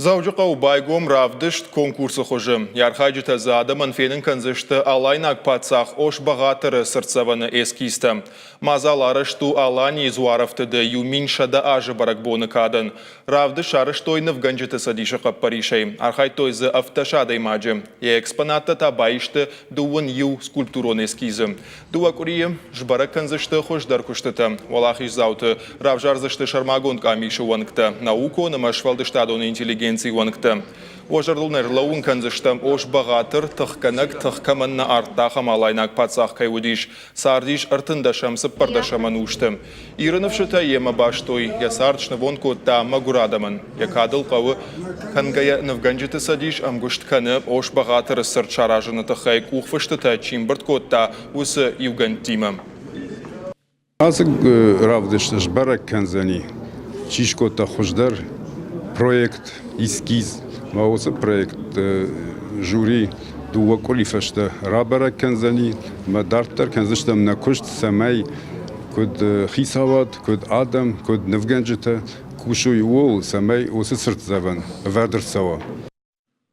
Завжықа убайгом равдышт конкурсы хожым. Ярхайджы тазады манфенің конзышты алайнак патсақ ош бағатыры сыртсаваны эскисті. Мазаларышту алани зуарафтыды юминшада ажы баракбоны кадын. Равдыш арыштойны в ганжыты садишы қаппаришай. Архайтойзы автошадай маджы. Экспонатты табайышты дуын ю скульптурон эскизы. Дуакурии жбарак конзышты хождар куштыты. Валахиш зауты равжарзышты шармагон камишы уанкты. Науко намашвалды штадон интеллигенции ванкты. Ожардылнер лауын конзыштым ош бағатыр тұққанық тұққамынна артта хамалайнак патсақ кайудиш. Сардиш артында шамсып пардашаман ұшты. Ирынывшыта ема баштой, ясардшны вонку та магурадамын. Якадыл қауы хангая навганжыты садиш амгуштканы ош бағатыр сыр чаражыны тұқай кухфыштыта чимбырт котта усы югантима. Азык равдыштыш барак канзани. Чишкота хуждар проект, эскиз, маоса проект жюри дуа колифашта рабара канзани, мадартар канзышта на кушт самай, код хисават, код адам, код навганжита, кушуй вол самай оса сыртзаван, вардер сава.